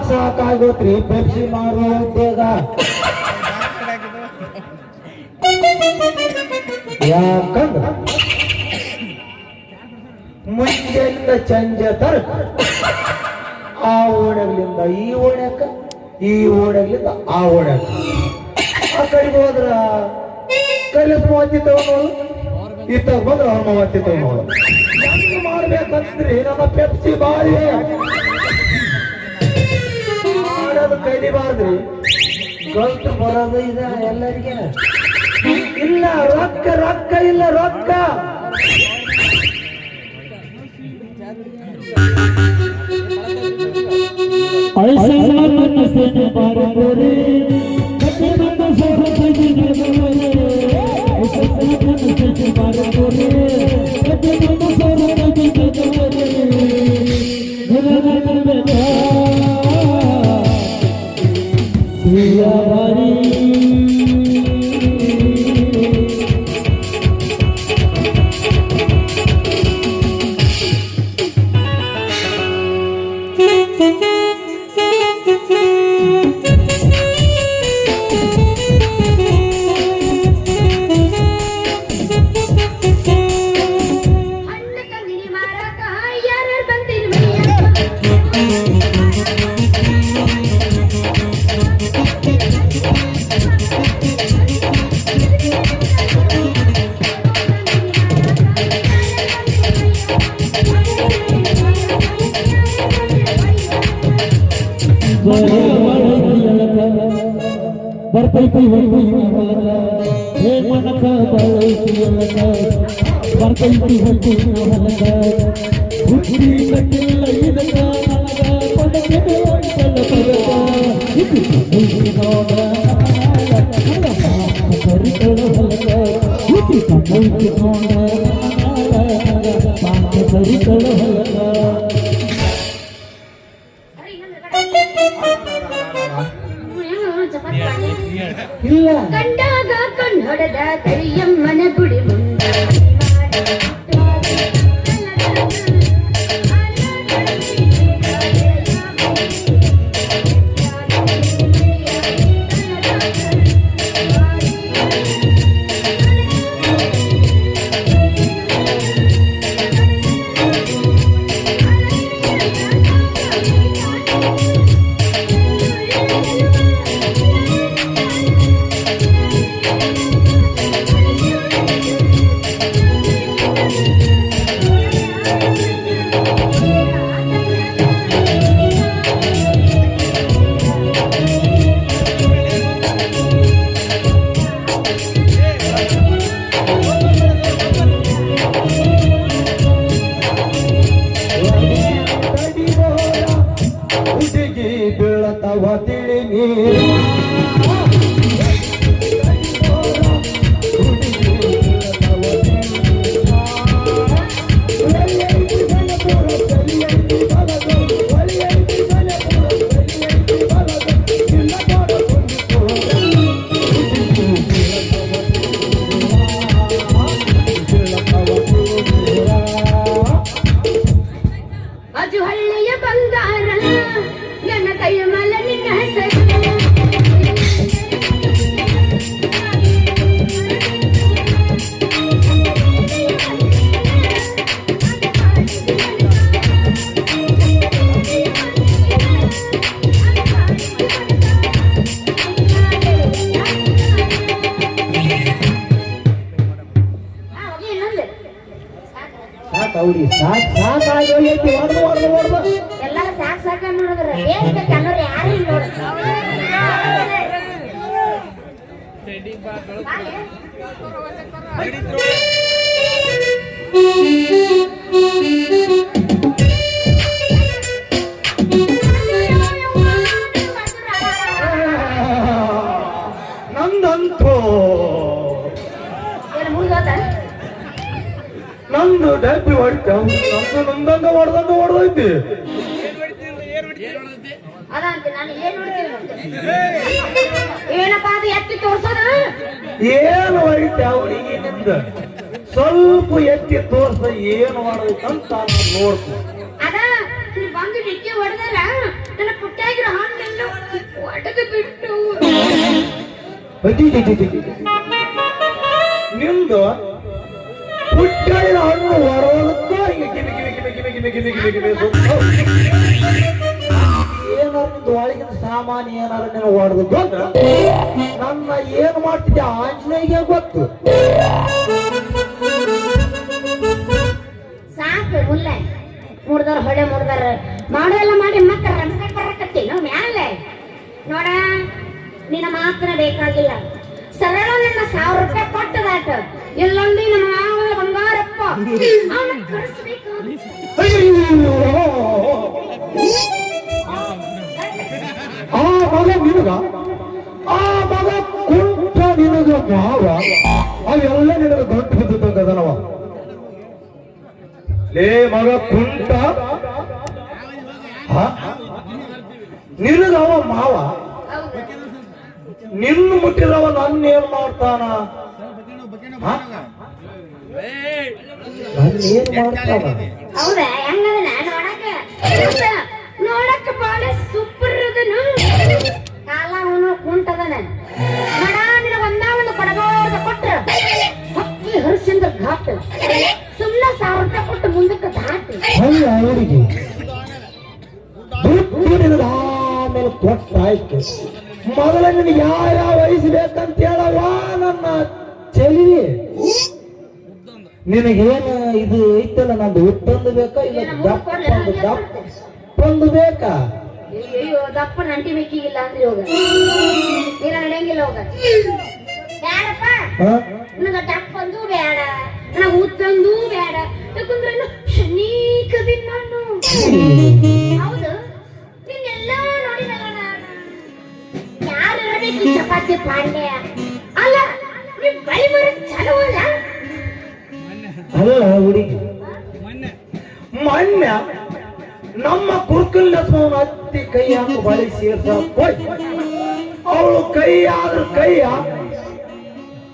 ಸಾಕಾಗೋತ್ರಿ Pepsi ಮಾರುವ ಉದ್ಯೋಗ. ಯಾಕಂದ್ರ ಮುಂಜೆಯಿಂದ ಸಂಜೆ ತನಕ ಆ ಓಣೆಗಳಿಂದ ಈ ಓಣ್ಯಾಕ, ಈ ಓಣೆಗಳಿಂದ ಆ ಓಣ್ಯಾಕ. ಆ ಕಡೆಗೆ ಹೋದ್ರ ಕಲಿಸ್ ಮಾತಿತ್ತವ ನೋಡು, ಇತ್ತಾಗ ಬಂದ್ರೆ ಅವ್ರ ಮಾತಿತ್ತವ ನೋಡು. ಹೆಂಗ್ ಮಾಡ್ಬೇಕಂದ್ರಿ ನಮ್ಮ ಪೆಪ್ಸಿ ಬಾರಿ ಮಾಡೋದು ಕಲಿಬಾರ್ದ್ರಿ. ಗಂಟು ಬರೋದು ಇದ ಎಲ್ಲರಿಗೆ ಇಲ್ಲ. ರೊಕ್ಕ ರೊಕ್ಕ ಇಲ್ಲ ರೊಕ್ಕ. ಬರ್ತೈತಿ ಹೊಲಕ ಹೇ ಮನಕ ಬಳೈತಿ ಹೊಲಕ ಬರ್ತೈತಿ ಹೊಲಕ ಹುಟ್ಟಿ ಕಟ್ಟಿಲ್ಲ ಇದಕ್ಕ ನನಗ ಪದಕೆ ಒಂದಲ್ಲ ಪದಕ ಹುಟ್ಟಿ ನೋಡ ಕರಿತಳ ಹೊಲಕ ಹುಟ್ಟಿ ಕಟ್ಟೈತಿ ನೋಡ ಕರಿತಳ ಹೊಲಕ. ಇಲ್ಲ ಕಂಡಾಗ ಕಣ್ಣೊಡೆದ ಕರಿಯಮ್ಮನ ಗುಡಿ ಮುಂದ ಎಲ್ಲಾರು ಸಾಕ್ ಸಾಕ ನೋಡಿದ್ರ ಯಾರು ನಂದಂತೂ ನಂದು ಡಬ್ಬಿ ಹೊಡಿತ ನಂದಂಗ ಹೊಡೆದೈತಿ. ಏನು ಹೊಡಿತ ಅವನಿಗೆ ನಿಂದ ಸ್ವಲ್ಪ ಎತ್ತಿ ತೋರ್ಸ ಏನು ಮಾಡೈತಂತ ನೋಡ್ತೀನಿ. ನಿಕ್ಕೆ ಹೊಡೆದಲ್ಲ ನನ್ನ ಪುಟ್ಟಾಗಿರೋ ಹಣ್ಣೆಲ್ಲ ಒಡೆದು ಬಿಟ್ಟು ನಿಮ್ದು ಪುಟ್ಟಾಗಿರೋ ಹಣ್ಣು ಹೊರದಕ್ಕೂ ಹಿಂಗೆ ಕಿವಿ ಕಿವಿ ಕಿವಿ ಕಿವಿ ಕಿವಿ ಕಿವಿ ಕಿವಿ ಕಿವಿ ಏನಾರು ನಿಮ್ದು ಒಳಗಿನ ಸಾಮಾನು ಏನಾರು ನೀನು ಹೊಡೆದು ನನ್ನ ಏನು ಮಾಡ್ತಿದ್ದೆ ಆಂಜನೇಯಗೆ ಗೊತ್ತು. ಸಾಕು ಮುಲ್ಲ ಮುಡ್ದಾರ ಹೊಳೆ ಮುಡ್ದಾರ ಮಾಡೋಲ್ಲ ಮಾಡಿ ಮತ್ತೆ ರಮಸಕ್ ಬರಕತ್ತಿ ನಾವು ಮ್ಯಾಲೆ ನೋಡ ನಿನ್ನ ಮಾತ್ರ ಬೇಕಾಗಿಲ್ಲ ಸರಳ ನನ್ನ 1000 ರೂಪಾಯಿ ಕೊಟ್ಟದಾಟ ಎಲ್ಲೊಂದು ನಮ್ಮ ಮಾವನ ಬಂಗಾರಪ್ಪ ಅವನ ಕಳಿಸ್ಬೇಕು. ಆ ಮಗ ನಿನಗ ಆ ಮಗ ಕುಂಟ ನಿನಗ ಮಾವ ಅವೆಲ್ಲ ನಿನಗ ಗಂಟು ಬಿದ್ದುತ್ತಂಗದನವ. ಲೇ ಮಗ ಕುಂಟ ನಿನಗ ಅವ ಮಾವ ನಿನ್ನ ಮುಟ್ಟಿದವ ನನ್ನ ಏನ್ ಮಾಡ್ತಾನ ಏನ್ ಮಾಡ್ತಾನ? ಹೌದಾ ಹೆಂಗದನ ನೋಡಕ್ಕೆ ಬಾಳ ಸೂಪರ್ ಅದನು ಕಾಲ ಅವನು ಕುಂಟದನ ನಡ ನಿನ ಒಂದು ಬಡಗೋದ ಕೊಟ್ರ ಹಕ್ಕಿ ಹರಿಶ್ಚಂದ್ರ ಘಾಟ್ ಸುಮ್ಮನೆ 1000 ರೂಪಾಯಿ ಕೊಟ್ಟು ಮುಂದಕ್ಕೆ ದಾಟಿ ಅವರಿಗೆ ಆಮೇಲೆ ಕೊಟ್ಟಾಯ್ತು. ಮೊದಲ ನಿನಗೆ ಯಾವ ವಯಸ್ಸು ಬೇಕಂತ ಹೇಳವ ನನ್ನ ಚೆಲಿ ನಿನಗೇನು ಇದು ಐತಲ್ಲ ನಂದು ಉತ್ತೊಂದು ಬೇಕಾ ಇಲ್ಲ ದಪ್ಪೊಂದು ಬೇಕಾ? ಅಯ್ಯೋ ದಪ್ಪ ನಂಟಿ ಬೇಕಿಲ್ಲ ಅಂದ್ರೆ ಹೋಗ ನೀನ ನಡೆಯಂಗಿಲ್ಲ ಹೋಗ ಬೇಡಪ್ಪ ನನಗ ದಪ್ಪಂದು ಬೇಡ ನನಗ ಉತ್ತೊಂದು ಬೇಡ ಯಾಕಂದ್ರೆ ಶನೀಕದಿ ನಾನು ಹೌದು ನಿನ್ನೆಲ್ಲ ನೋಡಿದಲ್ಲ ನಾನು ಯಾರು ಇರಬೇಕು ಚಪಾತಿ ಪಾಂಡ್ಯ ಅಲ್ಲ ನಿಮ್ ಬಳಿ ಬರೋದು ಚಲೋ ಅಲ್ಲ ಅಲ್ಲ ಹುಡುಗಿ ಮೊನ್ನೆ ನಮ್ಮ ಕುರ್ಕಲ್ ಅತ್ತಿ ಕೈ ಹಾಕಿ ಬಳಿ ಸೇರ್ಸ ಅವಳು ಕೈ ಆದ್ರ ಕೈಯ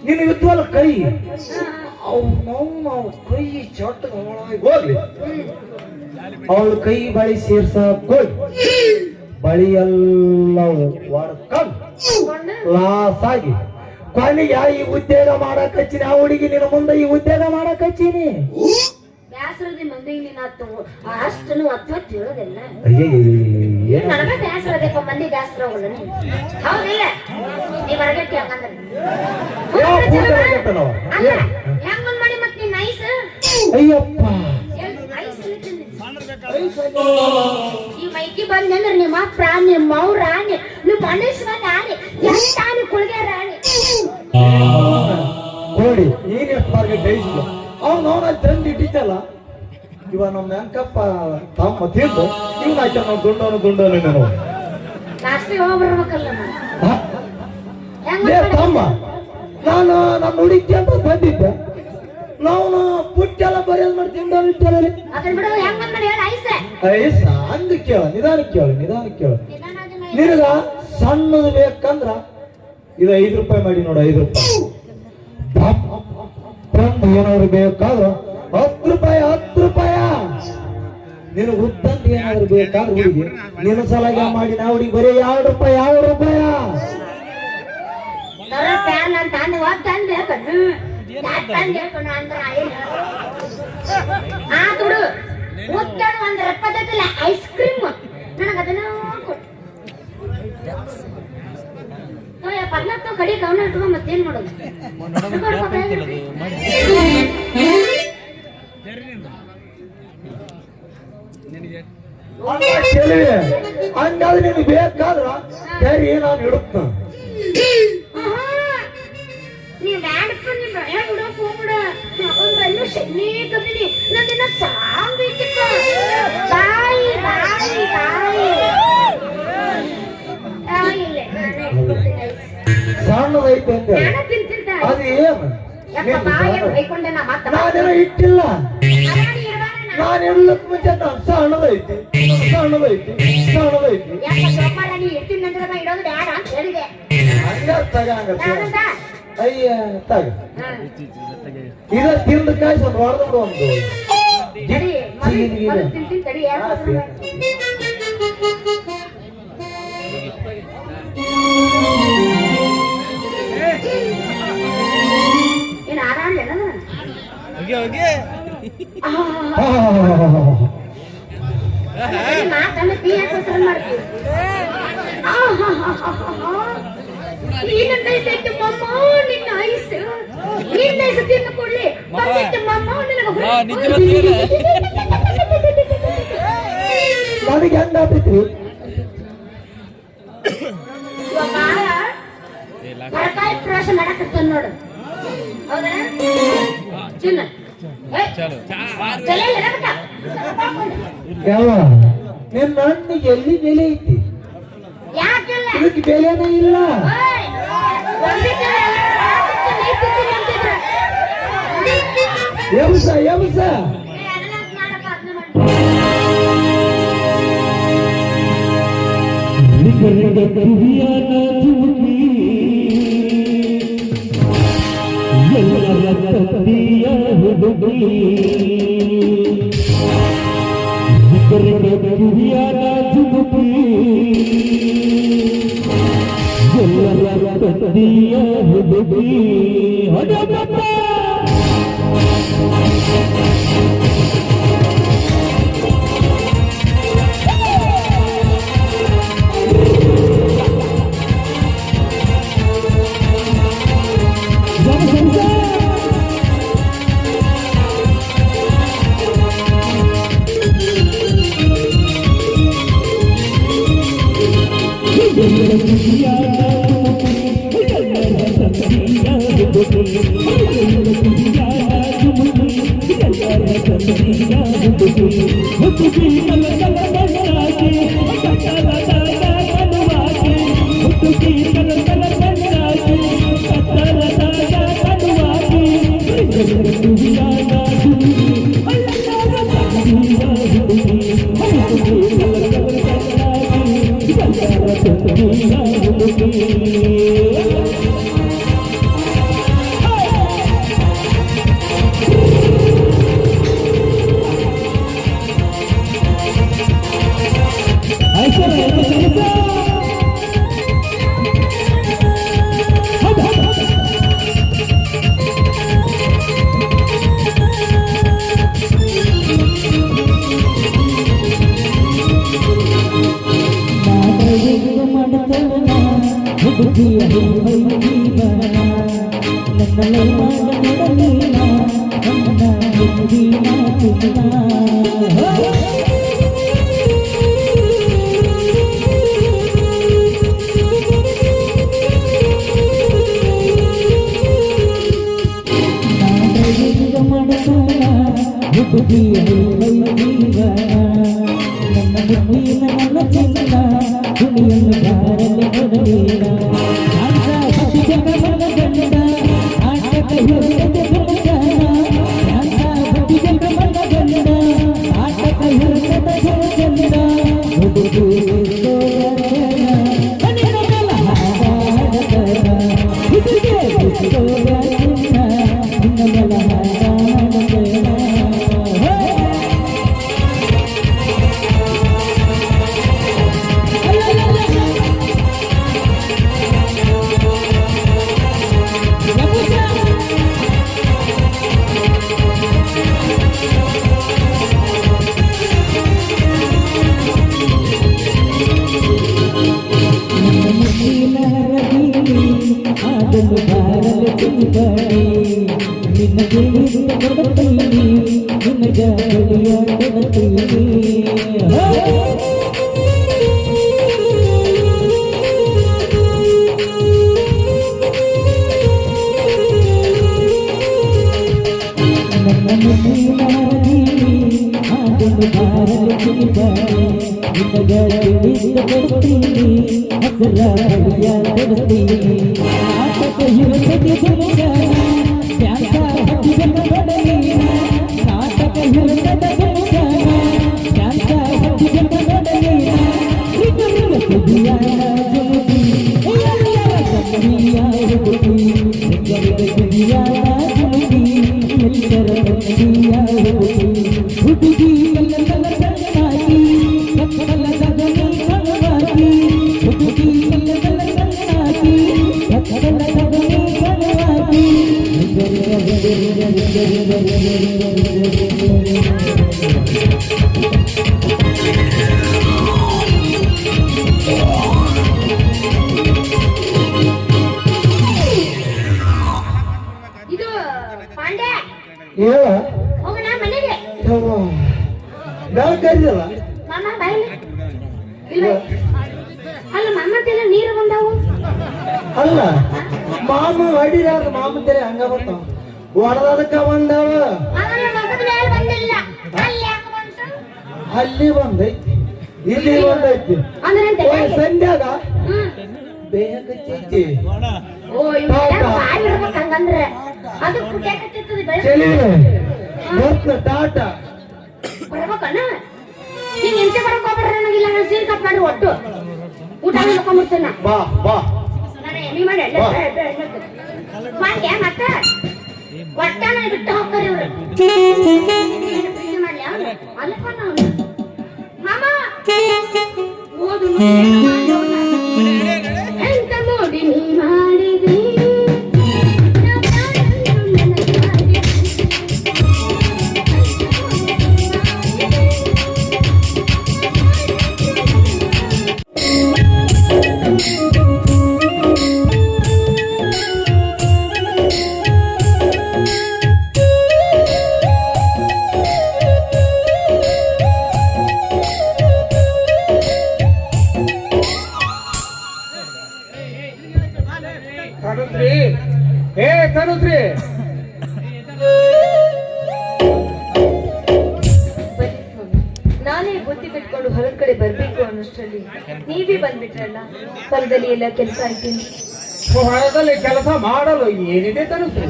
ನಿನ್ನ ಇದ್ವಲ್ಲ ಕೈ ನಾವು ಕೈ ಚಟ್ಟ ಹೋಗ್ಲಿ ಅವಳು ಕೈ ಬಳಿ ಸೇರ್ಸ ಬಳಿ ಎಲ್ಲ ಹೊಡ್ಕೊಂಡು ಲಾಸ್ ಆಗಿ ಕೊನೆಗೆ ಈ ಉದ್ಯೋಗ ಮಾಡಕ್ ಹಚ್ಚಿನಿ. ಆ ಹುಡುಗಿ ನಿನ್ನ ಮುಂದೆ ಈ ಉದ್ಯೋಗ ಮಾಡಕ್ ಹಚ್ಚಿನಿ. ಬ್ಯಾಸರದಿ ಮಂದಿ ನೀನು ಅಷ್ಟನ್ನು ಒತ್ತು ಹೇಳೋದಿಲ್ಲ ಅಯ್ಯ ನನಗ ಬ್ಯಾಸರದಪ್ಪ ಮಂದಿ ಬ್ಯಾಸರ ಹೋಗಲ್ಲ ಹೌದಿಲ್ಲ ನೀ ಹೊರಗಟ್ಟಿ ಹಂಗಂದ್ರೆ ಹೆಂಗ್ ಮಾಡಿ ಮತ್ ನೀನ್ ಐಸ್ ಅಯ್ಯಪ್ಪ ಈ ಮೈಕಿ ಬಂದಂದ್ರೆ ನಿಮ್ಮ ಪ್ರಾಣಿ ನಿಮ್ಮ ಅವ್ರ ರಾಣಿ ನಿಮ್ಮ ಮನುಷ್ಯನ ರಾಣಿ ಎಂಟಾಣಿ ಕುಳ್ಗೆ ರಾಣಿ ನೋಡಿ ಈಗ ಎಷ್ಟು ಮಾರ್ಕೆಟ್ ಡೈಸ್ಲು ಅವ್ನು ಅವನ ತಂದು ಇಟ್ಟಿದ್ದಲ್ಲ ಇವ ನಮ್ಮ ಮ್ಯಾಂಕಪ್ಪ ತಮ್ಮ ತಿಂದು ಇವ್ನ ಆಯ್ತ ನಾವು ದುಂಡವನು ನಾನು ಲಾಸ್ಟಿಗೆ ಹೋಗ್ಬರ್ಬೇಕಲ್ಲ ತಮ್ಮ ನಾನು ನಮ್ಮ ಹುಡುಗಿ ಅಂತ ಬಂದಿದ್ದೆ ನಾವು ಪುಟ್ಟೆಲ್ಲ ಬರೆಯೋದು ಮಾಡಿ ತಿಂದವನಿರ್ತಾರೆ ಐಸ ಅಂದು ಕೇಳ ನಿಧಾನ ಕೇಳು ನಿನಗ ಸಣ್ಣದು ಬೇಕಂದ್ರ ಇದು 5 ರೂಪಾಯಿ ಮಾಡಿ ನೋಡು 5 ರೂಪಾಯಿ ತಂದು ಏನಾದ್ರು ಬೇಕಾದ್ರ 10 ರೂಪಾಯಿ ನಿನಗೆ ಉತ್ತಂತ ಏನಾದ್ರು ಬೇಕಾದ್ರೆ ಹುಡುಗಿ ನಿನ್ನ ಸಲಾಗ ಮಾಡಿ ನಾ ಹುಡುಗಿ ಬರೀ 2 ರೂಪಾಯಿ ಐಸ್ ಕ್ರೀಮ್ ನನಗದನ್ನ ಪದ್ನಾಲ್ಕು ಕಡೆ ಗಮನ ಇಟ್ಕೊ ಮತ್ತೇನ್ ಮಾಡೋದು ಹಂಗಾದ್ರೆ ನಿನಗೆ ಬೇಕಾದ್ರ ಸರಿ ನಾನು ಇಡುತ್ತ ನೀವ್ ಬ್ಯಾಡಪ್ಪ ನೀವ್ ಭಯ ಬಿಡೋಕ್ ಹೋಗ್ಬಿಡ ಯಾಕಂದ್ರೆ ಶನಿ ಕದಿನಿ ನನ್ನ ಸಾಂಗ್ ಬೇಕಿಪ್ಪ ಬಾಯಿ ಸಣ್ಣದೈತೆ ಅಂತ ಅದು ಏನು ನಾನೇನೋ ಇಟ್ಟಿಲ್ಲ ನಾನು ಇಡ್ಲಕ್ ಮುಂಚೆ ಸಣ್ಣದೈತಿ ಹಂಗ ತಗ ಅಯ್ಯ ತಗ ಇದ ತಿಂದ ಕಾಯಿ ಒಂದು ಹೊಡೆದು ಒಂದು ತಡಿ, ಮೊದಲು ತಿಂತೀನಿ ತಡಿ, ಯಾಕೆ ಅವಸರ ಮಾಡ್- ಏನ್ ಆರಾಮ್ಲೇನ? ಮಾತನ್ನ ಟೀ ಯಾಕೆ ಅವಸರ ಮಾಡ್ತೀವಿ? ಏನಂತೈತೆ ಮಮ್ಮ ನಿನ್ನ ಐಸು ನಿನ್ನ ಐಸು ತಿನ್ನು ಕೊಡ್ಲಿ ಬಂದಿತ್ತು ಮಮ್ಮ ನನಗೆ ಹೆಂಗಾಗ್ತೈತಿ ತರಕಾರಿ ಪ್ರವೇಶ ಮಾಡಕತ್ತ ನೋಡು ಹೌದಾ ಚಿನ್ನ ಯಾವ ನಿನ್ನ ಹಣ್ಣಿಗೆ ಎಲ್ಲಿ ಬೆಲೆ ಐತಿ ಯಾಕಿಲ್ಲ ಇದಕ್ಕೆ ಬೆಲೆನೇ ಇಲ್ಲ ಎಬ್ಸ ಎಬ್ಸ ಹೇಳ ಹೋಗೋಣ ಮನೆಗೆ. ಬೆಳಗ್ಗೆ ಕರಿದಲ್ಲ ಮಾಮ ಬಾಯಿಲಿ ಇಲ್ಲ. ಅಲ್ಲ ಮಾಮಂತೆಲ್ಲ ನೀರು ಬಂದಾವು. ಅಲ್ಲ ಮಾಮ ಹೊಡಿದಾರ ಮಾಮಂತೆಲ್ಲ ಹಂಗ ಬರ್ತಾವ ಹೊಡೆದದಕ್ಕ ಬಂದಾವ. ಅವನ ಮಗದ ಮೇಲೆ ಬಂದಿಲ್ಲ. ಅಲ್ಲಿ ಯಾಕೆ ಬಂತು? ಅಲ್ಲಿ ಬಂದೈತಿ ಇಲ್ಲಿ ಬಂದೈತಿ. ಅಂದ್ರೆ ಸಂಧ್ಯಾಗ ಬೇಕೈತಿ. ಓ ಇವೆಲ್ಲ ಬಾಯಿ ಇರ್ಬೇಕು ಹಂಗಂದ್ರೆ. ಅದು ಕುಟ್ಯಾಕತ್ತಿರ್ತದೆ ಬೆಳಗ್ಗೆ. ಚಳಿ ಮತ್ತ ಟಾಟಾ ಬರ್ಬೇಕಣ್ಣ. ನೀನ್ ಎಂಚೆ ಬರಕ್ ಹೋಗ್ಬೇಡ್ರಿ ನನಗಿಲ್ಲ. ನಾನು ಸೀರೆ ಕಟ್ ಮಾಡಿ ಒಟ್ಟು ಊಟ ಮಾಡ್ಕೊಂಡ್ಬಿಡ್ತೇನೆ. ಬಾ ಬಾ ನಾನು ಎಮ್ಮಿ ಮಾಡಿ ಮಾಡ್ಯ ಮತ್ತೆ ಒಟ್ಟಾನ ಬಿಟ್ಟು ಹೋಗ್ತಾರೆ ಇವ್ರು. ಪ್ರೀತಿ ಮಾಡ್ಲಿ ಅಲ್ಲಪ್ಪ ನಾವು ಮಾಮ ಓದು ಎಂತ ನೋಡಿ ನೀ ಮಾಡಿದ್ರಿ. ತನುಶ್ರೀ ಹೇ ತನುಶ್ರೀ ನಾನೇ ಬುದ್ಧಿ ಬಿಟ್ಕೊಂಡು ಹೊರಗ್ ಕಡೆ ಬರ್ಬೇಕು ಅನ್ನೋಷ್ಟರಲ್ಲಿ ನೀವೇ ಬಂದ್ಬಿಟ್ರಲ್ಲ. ಹೊಲದಲ್ಲಿ ಎಲ್ಲ ಕೆಲಸ ಆಯ್ತೀನಿ. ಹೊರದಲ್ಲಿ ಕೆಲಸ ಮಾಡಲು ಏನಿದೆ ತನುಶ್ರೀ?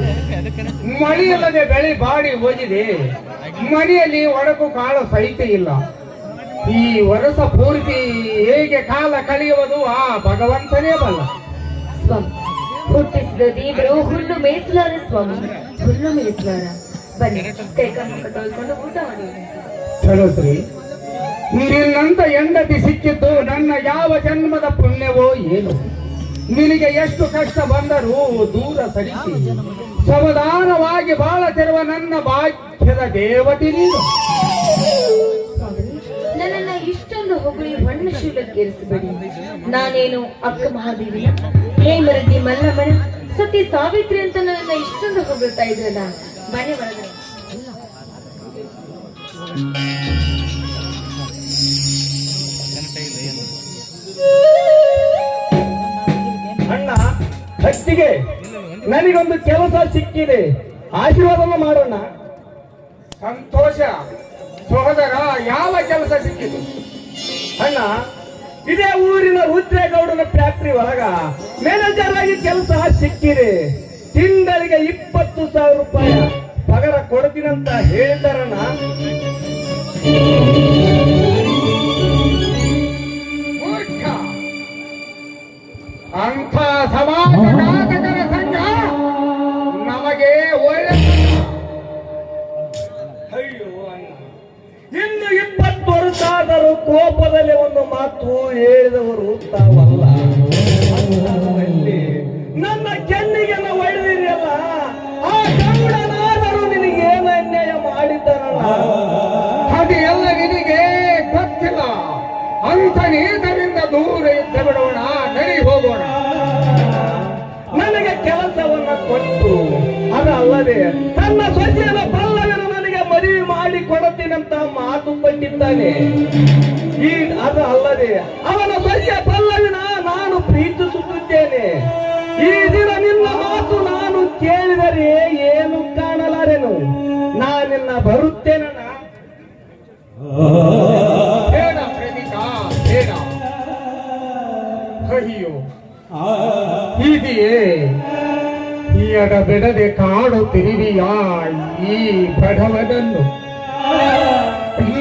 ಮಳೆಯಲ್ಲದೆ ಬೆಳೆ ಬಾಡಿ ಹೋಗಿದೆ. ಮನೆಯಲ್ಲಿ ಒಡಕು ಕಾಳು ಸಹಿತ ಇಲ್ಲ. ಈ ವರ್ಷ ಪೂರ್ತಿ ಹೇಗೆ ಕಾಲ ಕಳೆಯುವುದು ಆ ಭಗವಂತನೇ ಬಲ್ಲ. ಸ್ವಾಮಿ ಹುಟ್ಟಿಸಿದ ದೇವರು ಹುಲ್ಲು ಮೇಯಿಸಲಾರ ಸ್ವಾಮಿ, ಹುಲ್ಲು ಮೇಯಿಸಲಾರ. ಬನ್ನಿ ಕೈಕಾಲು ತೊಳ್ಕೊಂಡು ಊಟ ಮಾಡಿ. ತನುಶ್ರೀ ನಿನ್ನಂತ ಹೆಂಡತಿ ಸಿಕ್ಕಿದ್ದು ನನ್ನ ಯಾವ ಜನ್ಮದ ಪುಣ್ಯವೋ ಏನು. ನಿನಗೆ ಎಷ್ಟು ಕಷ್ಟ ಬಂದರೂ ದೂರ ಸರಿಸಿ ಸಮಾಧಾನವಾಗಿ ಬಾಳತಿರುವ ನನ್ನ ಭಾಗ್ಯದ ದೇವತೆ ನೀನು. ನನ್ನನ್ನ ಇಷ್ಟೊಂದು ಹೊಗಳಿ ಹೊಣ್ಣ ಶೀಲಕ್ಕೇರಿಸಬೇಡಿ. ನಾನೇನು ಅಕ್ಕ ಮಹಾದೇವಿನ ಹೇಮರಗಿ ಮಲ್ಲಮ್ಮನ ಸತಿ ಸಾವಿತ್ರಿ ಅಂತ ನನ್ನನ್ನ ಇಷ್ಟೊಂದು ಹೊಗಳ್ತಾ ಇದ್ರಲ್ಲ. ಮನೆ ಒಳಗಡೆ ಅಣ್ಣ ಹತ್ತಿಗೆ ನನಗೊಂದು ಕೆಲಸ ಸಿಕ್ಕಿದೆ, ಆಶೀರ್ವಾದ ಮಾಡೋಣ. ಸಂತೋಷ ಸಹೋದರ. ಯಾವ ಕೆಲಸ ಸಿಕ್ಕಿದೆ? ಅಣ್ಣ ಇದೇ ಊರಿನ ರುದ್ರೇಗೌಡನ ಫ್ಯಾಕ್ಟರಿ ಒಳಗ ಮ್ಯಾನೇಜರ್ ಆಗಿ ಕೆಲಸ ಸಿಕ್ಕಿದೆ. ತಿಂಗಳಿಗೆ 20,000 ರೂಪಾಯಿ ಪಗಾರ ಕೊಡ್ತೀನಂತ ಹೇಳಿದಾರಣ್ಣ. ಅಂಥ ಸಮಾಜಘಾತಕರ ಸಂಘ ನಮಗೆ ಒಳ್ಳೆ. ಅಯ್ಯೋ ಅಣ್ಣ, ಇನ್ನು 20 ವರ್ಷ ಆದರೂ ಕೋಪದಲ್ಲಿ ಒಂದು ಮಾತು ಹೇಳಿದವರು ತಾವಲ್ಲ. ಅಂಥದ್ರಲ್ಲಿ ನನ್ನ ಕೆನ್ನಿಗೆಲ್ಲ ಒಡೆದಿರಲ್ಲ. ಆ ಗೌಡನಾದರೂ ನಿನಗೇನು ಅನ್ಯಾಯ ಮಾಡಿದ್ದಾರಲ್ಲ, ಅದು ಎಲ್ಲ ನಿನಗೆ ಗೊತ್ತಿಲ್ಲ. ಅಂತ ನೀತರಿಂದ ದೂರ ಇದ್ದ ಬಿಡೋಣ, ನಡಿ ಹೋಗೋಣ. ನನಗೆ ಕೆಲಸವನ್ನ ಕೊಟ್ಟು ಅದಲ್ಲದೆ ತನ್ನ ಸೊಸೆಯನ ಪಲ್ಲವಿನ ನನಗೆ ಮದುವೆ ಮಾಡಿ ಕೊಡುತ್ತೀನಂತ ಮಾತು ಕೊಟ್ಟಿದ್ದಾನೆ. ಈ ಅದು ಅಲ್ಲದೆ ಅವನ ಸೊಸೆಯ ಪಲ್ಲವಿನ ನಾನು ಪ್ರೀತಿಸುತ್ತಿದ್ದೇನೆ. ಈ ದಿನ ನಿನ್ನ ಮಾತು ನಾನು ಕೇಳಿದರೆ ಏನು ಕಾಣಲಾರೆನು. ನಾನಿನ್ನ ಬರುತ್ತೇನಣ್ಣ. ಬೇಡ ಪ್ರೇಮಿಕಾ ಬೇಡ. ಅಯ್ಯೋ ಇದೆಯೇ ಎಡ ಬಿಡದೆ ಕಾಡುತ್ತಿರುವಿಯಾ ಈ ಬಡವನನ್ನು.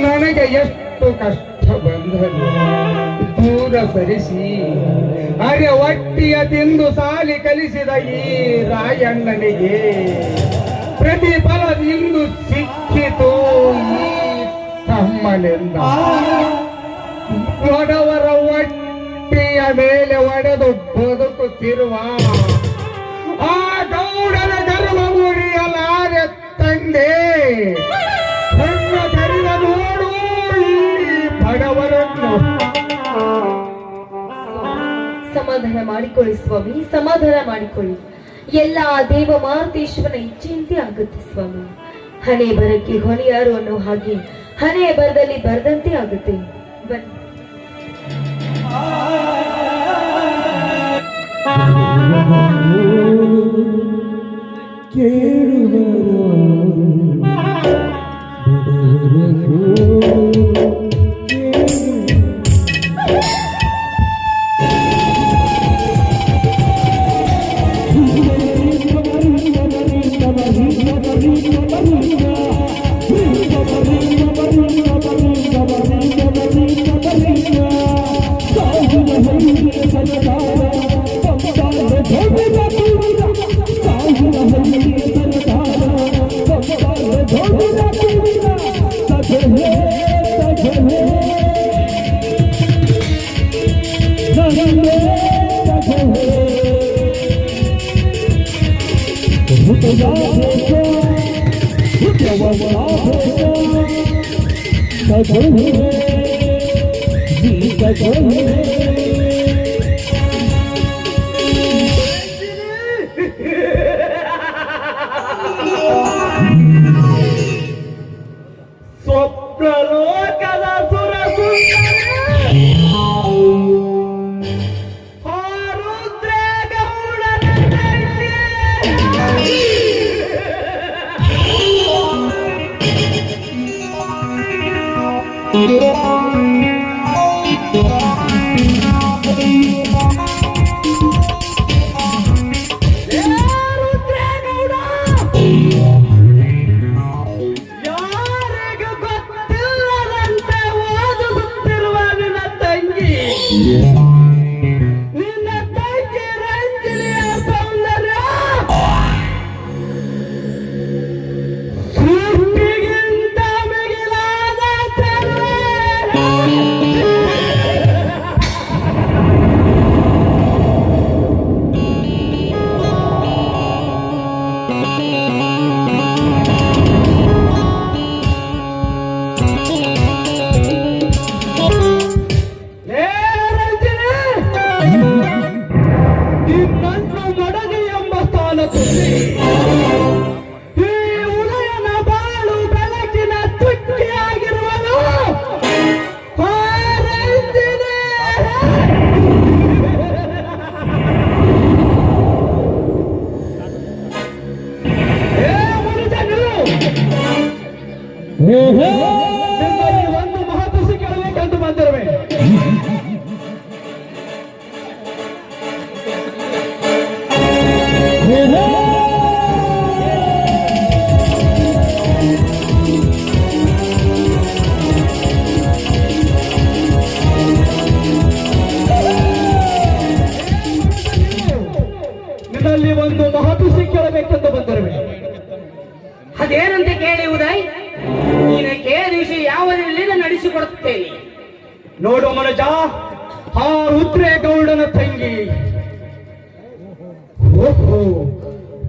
ನನಗೆ ಎಷ್ಟು ಕಷ್ಟ ಬಂದರು ದೂರ ಸರಿಸಿ ಅರೆ ಒಟ್ಟಿಯ ತಿಂದು ಸಾಲಿ ಕಲಿಸಿದ ಈ ರಾಯಣ್ಣನಿಗೆ ಪ್ರತಿಫಲ ಇಂದು ಸಿಕ್ಕಿತು ಈ ತಮ್ಮನಿಂದ. ಒಡವರ ಒಟ್ಟಿಯ ಮೇಲೆ ಒಡೆದು ಬದುಕುತ್ತಿರುವ ಆ ಗೌಡನ ಗರ್ವ ಮುರಿಯಲಾರೆ ತಂದೆ. ನನ್ನ ಕರಿದ ನೋಡು ಈ ಬಡವರನ್ನು. ಸಮಾಧಾನ ಮಾಡಿಕೊಳ್ಳಿ ಸ್ವಾಮಿ, ಸಮಾಧಾನ ಮಾಡಿಕೊಳ್ಳಿ. ಎಲ್ಲ ದೇವ ಮಾರುತೇಶ್ವರನ ಇಚ್ಛೆಯಂತೆ ಆಗುತ್ತೆ ಸ್ವಾಮಿ. ಹಣೆ ಬರಕ್ಕೆ ಹೊಣೆಯಾರು ಅನ್ನೋ ಹಾಗೆ ಹಣೆಯ ಬರದಲ್ಲಿ ಬರದಂತೆ ಆಗುತ್ತೆ. ಬನ್ನಿ. ಸ್ವಪ್ನಲೋಕದ ಸುರ ಒಂದು ಮಹತ್ವ ಕೇಳಬೇಕಂತ ಬಂದಿರುವೆ. ನಿನ್ನಲ್ಲಿ ಒಂದು ಮಹತ್ವ ಕೇಳಬೇಕೆಂದು ಬಂದಿರುವೆ. ಅದೇನಂತ ಕೇಳಿ ಉದಯ್, ನೀನು ಕೇಳಿದ ವಿಷಯ ಯಾವುದರಲ್ಲಿ ನಡೆಸಿಕೊಡುತ್ತೇನೆ. ನೋಡು ಮನಜ, ಆ ರುದ್ರೇಗೌಡನ ತಂಗಿ ಓಹೋ,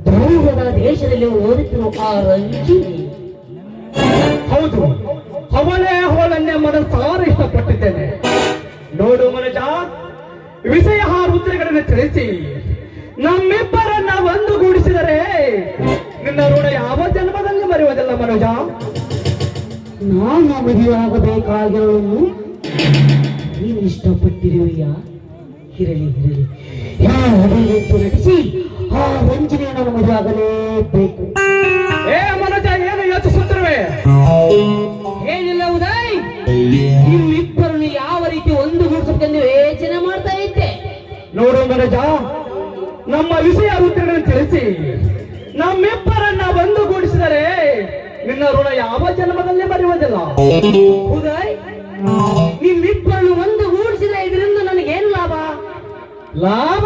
ಧ್ರುವದ ದೇಶದಲ್ಲಿ ಓದುತ್ತಿರುವ ಆ ರಂಜಿನಿ. ಹೌದು, ಅವಳನ್ನೇ ಮನಸಾರ ಇಷ್ಟಪಟ್ಟಿದ್ದೇನೆ. ನೋಡು ಮನಜ, ವಿಷಯ ಆ ರುದ್ರಗಳನ್ನು ತಿಳಿಸಿ ನಮ್ಮಿಬ್ಬರನ್ನ ಒಂದುಗೂಡಿಸಿದರೆ ನಿನ್ನ ಋಣ ಯಾವ ಜನ್ಮದಲ್ಲಿ ಮರೆಯುವುದಿಲ್ಲ ಮನೋಜ. ನಾನು ಮದುವೆಯಾಗಬೇಕಾಗಿರೋನು ನೀನು ಇಷ್ಟಪಟ್ಟಿರುವೆಯಾ? ಇರಲಿ ಇರಲಿ, ಯಾವಂತೂ ನಡೆಸಿ ಆ ರಂಜನೆಯನ್ನು ಮದುವೆ ಆಗಲೇಬೇಕು. ಏ ಮನೋಜ, ಏನು ಯೋಚಿಸುತ್ತಿರುವೆ? ಏನಿಲ್ಲ ಉದಯ್, ನಿಮ್ಮಿಬ್ಬರನ್ನು ಯಾವ ರೀತಿ ಒಂದುಗೂಡಿಸಬೇಕೆಂದು ಯೋಚನೆ ಮಾಡ್ತಾ ಇದ್ದೆ. ನೋಡು ಮನೋಜ, ನಮ್ಮ ವಿಷಯ ರುದ್ರಗಳನ್ನು ತಿಳಿಸಿ ನಮ್ಮಿಬ್ಬರನ್ನ ಒಂದುಗೂಡಿಸಿದರೆ ನಿನ್ನ ಋಣ ಯಾವ ಜನ್ಮದಲ್ಲಿ ಮರೆಯುವುದಿಲ್ಲ. ಉದಯ್, ನಿಮ್ಮಿಬ್ಬರನ್ನು ಒಂದುಗೂಡಿಸಿದ ಇದರಿಂದ ನನಗೇನು ಲಾಭ? ಲಾಭ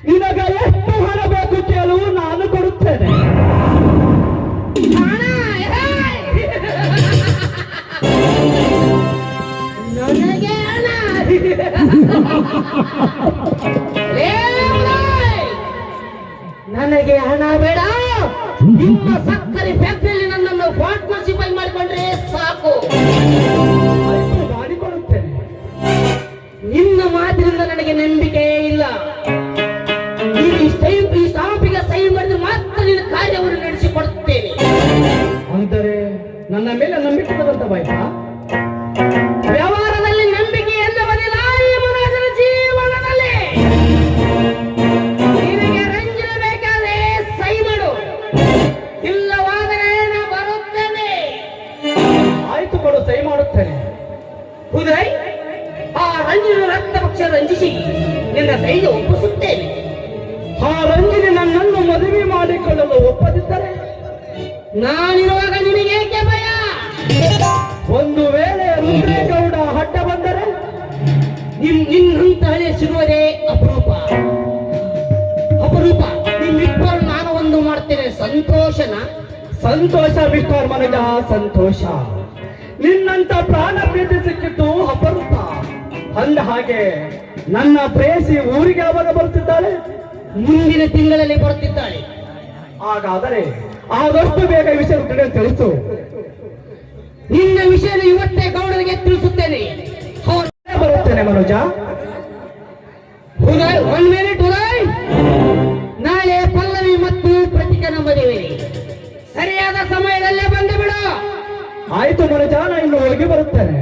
ನಿನಗ ಎಷ್ಟು ಹಣ ಬೇಕು ಕೇಳು, ನಾನು ಕೊಡುತ್ತೇನೆ. ನನಗೆ ಹಣ? ನನಗೆ ಹಣ ಬೇಡ. ನಿಮ್ಮ ಸಕ್ಕರೆ ಫ್ಯಾಕ್ಟರಿಯಲ್ಲಿ ನನ್ನನ್ನು ಪಾರ್ಟ್ನರ್ಶಿಪ್ ಆಗಿ ಮಾಡಿಕೊಂಡ್ರೆ ಸಾಕು. ಮಾಡಿಕೊಡುತ್ತೇನೆ. ನಿನ್ನ ಮಾತಿನಿಂದ ನನಗೆ ನಂಬಿಕೆ ಇಲ್ಲ. ಈ ಸ್ಟಾಂಪ್ ಮೇಲೆ ನಂಬಿಕೆ ಇಲ್ಲದಂತ ಬಾಯ್ತಾ? ವ್ಯವಹಾರದಲ್ಲಿ ನಂಬಿಕೆ ಎನ್ನುವುದಿಲ್ಲ ಈ ಮನುಷ್ಯನ ಜೀವನದಲ್ಲಿ. ನಿನಗೆ ರಂಜನ ಬೇಕಾದ್ರೆ ಸಹಿ ಮಾಡು, ಇಲ್ಲವಾದರೆ ನಾ ಬರುತ್ತೇನೆ. ಆಯ್ತು ಕೊಡು, ಸಹಿ ಮಾಡುತ್ತೇನೆ. ಉದಯ್, ಆ ರಂಜಿನ ರಕ್ತ ಪಕ್ಷ ರಂಜಿಸಿ ನಿನ್ನ ಕೈಗೆ ಒಪ್ಪಿಸುತ್ತೇನೆ. ಆ ರಂಜಿನಿ ನನ್ನನ್ನು ಮದುವೆ ಮಾಡಿಕೊಳ್ಳಲು ಒಪ್ಪದಿದ್ದರೆ ನಾನಿರುವಾಗ ನಿನಗೇಕೆ ಭಯ? ಒಂದು ವೇಳೆ ರುದ್ರೇಗೌಡ ಅಡ್ಡ ಬಂದರೆ ನಿನ್ನಂತ ಹಳೆ ಸಿಗುವುದೇ ಅಪರೂಪ ಅಪರೂಪ. ನಿಮ್ಮಿಬ್ಬರು ನಾನು ಒಂದು ಮಾಡ್ತೇನೆ, ಸಂತೋಷನ? ಸಂತೋಷ ಮಿಸ್ಟರ್ ಮನಜ, ಸಂತೋಷ. ನಿನ್ನಂತ ಪ್ರಾಣ ಪ್ರೀತಿ ಸಿಕ್ಕಿದ್ದು ಅಪರೂಪ. ಅಂದ ಹಾಗೆ ನನ್ನ ಪ್ರೇಯಸಿ ಊರಿಗೆ ಯಾವಾಗ ಬರುತ್ತಿದ್ದಾಳೆ? ಮುಂದಿನ ತಿಂಗಳಲ್ಲಿ ಬರುತ್ತಿದ್ದಾಳೆ. ಹಾಗಾದರೆ ಆದಷ್ಟು ಬೇಗ ಈ ವಿಷಯ ತಿಳಿಸು. ನಿನ್ನ ವಿಷಯ ಇವತ್ತೇ ಗೌಡರಿಗೆ ತಿಳಿಸುತ್ತೇನೆ. ಬರುತ್ತೇನೆ ಮನೋಜ. ಉದಯ್, 1 ಮಿನಿಟ್ ಉದಯ್. ನಾಳೆ ಪಲ್ಲವಿ ಮತ್ತು ಪ್ರತಿಕನ ಮದುವೆ, ಸರಿಯಾದ ಸಮಯದಲ್ಲೇ ಬಂದು ಬಿಡು. ಆಯ್ತು ಮನೋಜ, ನಾನು ಇನ್ನು ಹೋಗಿ ಬರುತ್ತೇನೆ.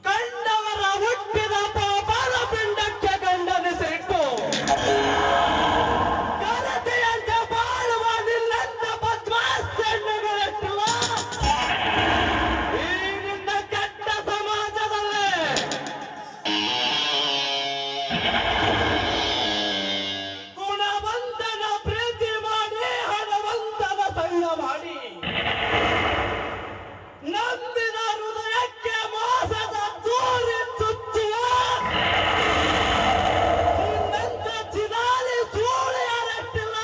ಕಂಡವರ ಹುಟ್ಟಿದ ಪಾಪರ ಪಿಂಡಕ್ಕೆ ಗಂಡನಿಸಿಟ್ಟು ಘನತೆಯಂತೆ ಬಾಳುವ ನಿನ್ನಂತ ಬದ್ಮಾಸ್ತೆಣ್ಣುಗಳಿಟ್ಟಿಲ್ಲ ಈ ನಿನ್ನ ಕೆಟ್ಟ ಸಮಾಜದಲ್ಲಿ. ಗುಣವಂತನ ಪ್ರೀತಿ ಮಾಡಿ ಹಣವಂತನ ಸಂಗ ಮಾಡಿ ನಂಬಿದ ಹೃದಯಕ್ಕೆ ಮೋಸದ ದೂರಿ ಚುಚ್ಚುವ ನಿನ್ನಂತ ಚಿದಾಲಿ ಸೂಳಿಯರಟ್ಟಿಲ್ಲ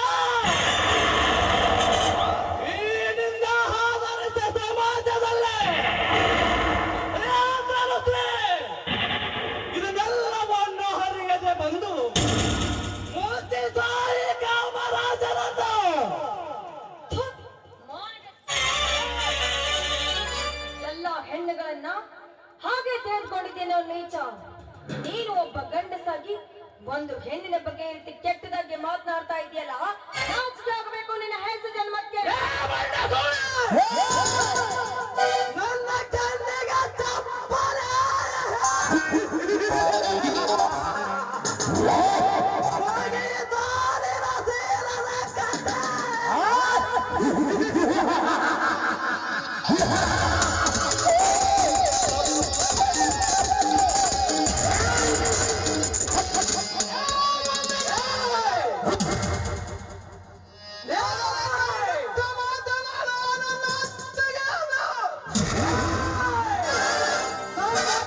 ಈ ನಿನ್ನ ಆದರಿಸ ಸಮಾಜದಲ್ಲೇ. ಇದನ್ನೆಲ್ಲವನ್ನು ಹರಿಯದೆ ಬಂದು ಮೂರ್ತಿ ಸಾಯಿ ಕಾಮರಾಜರನ್ನು ಎಲ್ಲ ಹೆಣ್ಣುಗಳನ್ನ ಹಾಗೆ ತೆಗೆದುಕೊಂಡಿದ್ದೇನೋ ನೀಚ. ನೀನು ಒಬ್ಬ ಗಂಡಸಾಗಿ ಒಂದು ಹೆಣ್ಣಿನ ಬಗ್ಗೆ ಈ ರೀತಿ ಕೆಟ್ಟದಾಗಿ ಮಾತನಾಡ್ತಾ ಇದೆಯಲ್ಲ, ನಾಚಿಕೆ ಆಗಬೇಕು ನಿನ್ನ ಹೆಸರು ಜನ್ಮಕ್ಕೆ. ನನ್ನ ಕಣ್ಣಿಗೆ ಚಪ್ಪಲೆ ಹೋಗಿದ್ದಾರಿನ ಸೀಲದ ಕತೆ.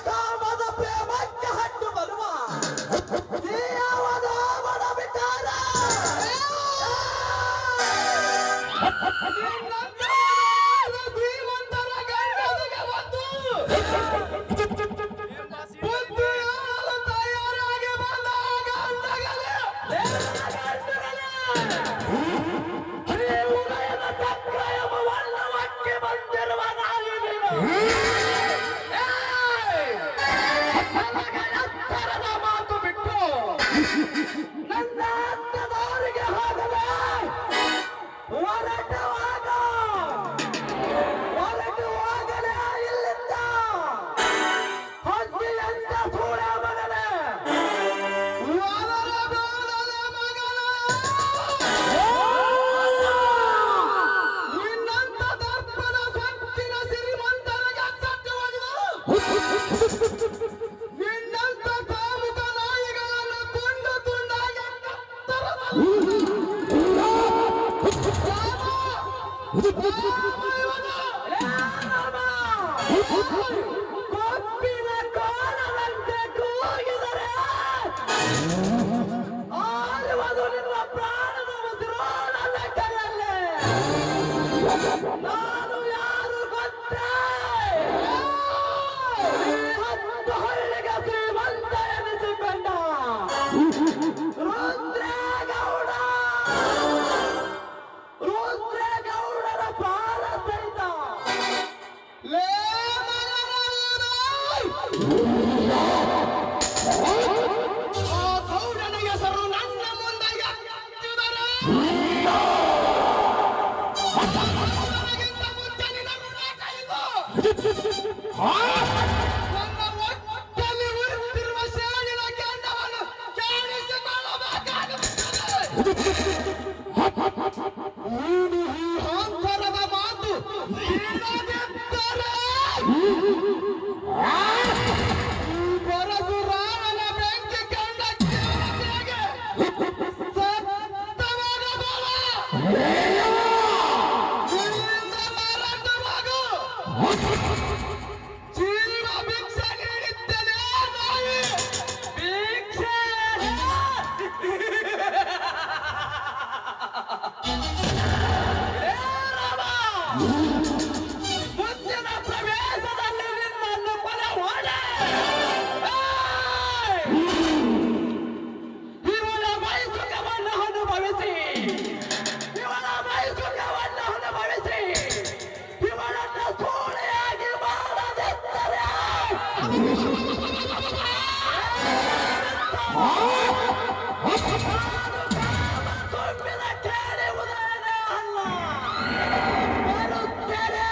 ಕಾಮದ ಪ್ರೇಮಕ್ಕೆ ಹಟ್ಟು ಬರುವ ಜೀವದ ಬಡ ಬಿಟ್ಟಾರ ಶ್ರೀಮಂತರ ಗಂಡನಿಗೆ ಬಂದು ಬುದ್ಧಿ ಹೇಳಲು ತಯಾರಾಗಿ ಬಂದ ಗಂಡಗಲೇ ಹರಿಯುವುದಯದ ತಕ್ರಯಮ ವರ್ಣವಕ್ಕೆ ಬಂದಿರುವ ನಾಯಿ ನೀನು. ನನಗೆ ಎತ್ತರದ ಮಾತು ಬಿಟ್ಟು ನನ್ನ ಹತ್ತದವರಿಗೆ ಹೋಗಲೇ ಹೊರಟುವಾಗ ಹೊರಟು ಹೋಗಲೇ ಇಲ್ಲಿಂದ. ಕೊಪ್ಪಿನ ಕೋಣದಂತೆ ಕೂಗಿದರೆ ಆರುವುದು ನಿನ್ನ ಪ್ರಾಣದ ಉಸಿರು ನನ್ನ ಕೈಯಲ್ಲೇ. ನಾನು ಯಾರು ಗೊತ್ತೇ? ಈ 10 ಹಳ್ಳಿಗೆ ಶ್ರೀಮಂತ ಎನಿಸಿಕೊಂಡ ರುದ್ರೇಗೌಡ. ರುದ್ರೇಗೌಡರ ಪ್ರಾಣ ಸಹಿತ ಆ ಗೌಡನ ಹೆಸರು ನನ್ನ ಮುಂದೆ ಎತ್ತಿದರೆ ನನಗಿಂತ ಮುಂಚೆ ನಿನ್ನ ಋಣ ಕೈದು ನನ್ನ ಒಟ್ಟಲ್ಲಿ ಉರಿಯುತ್ತಿರುವ ಸೇಡಿನ ಕೆಂಡವನ್ನು ಕೇಳಿಸಿಕೊಳ್ಳಬೇಕಾಗುತ್ತದೆ. ನೀನು ಈ ಅಹಂಕಾರದ ಮಾತು ಇಲ್ಲದಿದ್ದರೆ ಈ ಪರಶುರಾಮನ ಬೆಂಕಿ ಕಂಡ ಜೀವನಿಗೆ ಸತ್ತವಾಗಬಲ್ಲ. ಇಲ್ಲಿಂದ ಹೊರಟು ಹೋಗು. ಜೀವ ಭಿಕ್ಷೆ ನೀಡುತ್ತೇನೆ ನಾಯಿ. ಭಿಕ್ಷೆ ಮುತ್ತಿನ ಪ್ರವೇಶದಲ್ಲಿ ನಿನ್ನನ್ನು ಕೊಲೆ ಹೊಡೆ. ಇವಳ ಮೈಸುಖವನ್ನು ಅನುಭವಿಸಿ ಇವಳನ್ನು ಸೂಳೆಯಾಗಿ ಮಾಡದಿದ್ದರೆ ತುಂಬಿದ ಕೇಳುವುದೇನೇ ಅಲ್ಲ. ಬರುತ್ತೇನೆ.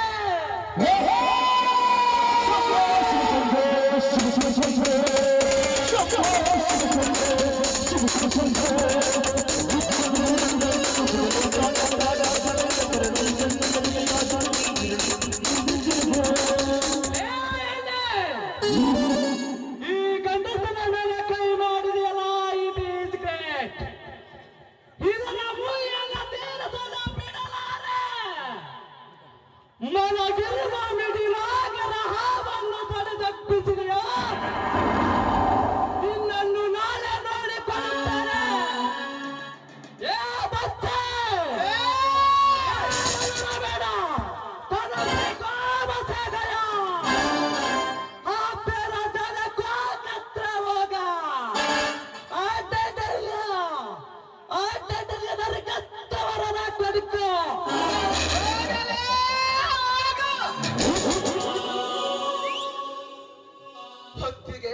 ಈ ಗಂಡಸನ ಮೇಲೆ ಕೈ ಮಾಡಿದೆಯಲ್ಲ, it is great. ಇದರ ಮೂಲ್ಯನ ತೀರಿಸದ ಬಿಡಲಾರೆ. ಮಲಗಿರುವ ಮಿಡಿಲಾಗರ ಹಾವನ್ನು ತಡೆದಪ್ಪಿಸಿದೆಯೋ ನಿನ್ನನ್ನು ನಾಳೆ ನೋಡಿಕೊಳ್ಳುತ್ತೇನೆ. ಏ ಬಚ್ಚೆ, ಬೇಡ ತನಗೆ ಕೋಪಸೆಗಯ. ಆಪೇರ ಜನ ಕೋಕತ್ರ ಹೋಗ ಆಟದಲ್ಲ ನರಕತ್ತವರನ ಕೊಡುಕು. ಹೊತ್ತಿಗೆ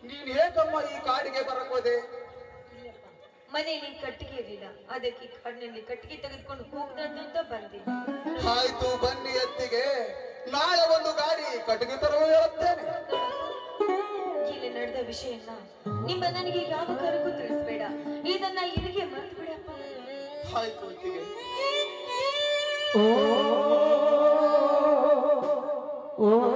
ನೀನ್ ಹೇಗಮ್ಮ ಈ ಕಾಡಿಗೆ ಬರಕೋದೆ? ಮನೆಯಲ್ಲಿ ಕಟ್ಟಿಗೆ ಇರಲಿಲ್ಲ, ಅದಕ್ಕೆ ಕಾಡಿನಲ್ಲಿ ಕಟ್ಟಿಗೆ ತೆಗೆದುಕೊಂಡು ಹೋಗ್ದಂತ ಬಂದೆ. ಆಯ್ತು ಬನ್ನಿ ಎತ್ತಿಗೆ, ನಾಳೆ ಒಂದು ಗಾಡಿ ಕಟ್ಟಿಗೆ ತರುವ ಹೇಳುತ್ತೇನೆ. ಇಲ್ಲಿ ನಡೆದ ವಿಷಯನ ನಿಮ್ಮ ನನಗೆ ಯಾವ ಕಾರಣಕ್ಕೂ ತಿಳಿಸ್ಬೇಡ. ಇದನ್ನ ಇಲ್ಲಿಗೆ ಮರ್ತು ಬಿಡಪ್ಪ. ಆಯ್ತು ಹೊತ್ತಿಗೆ. ಓ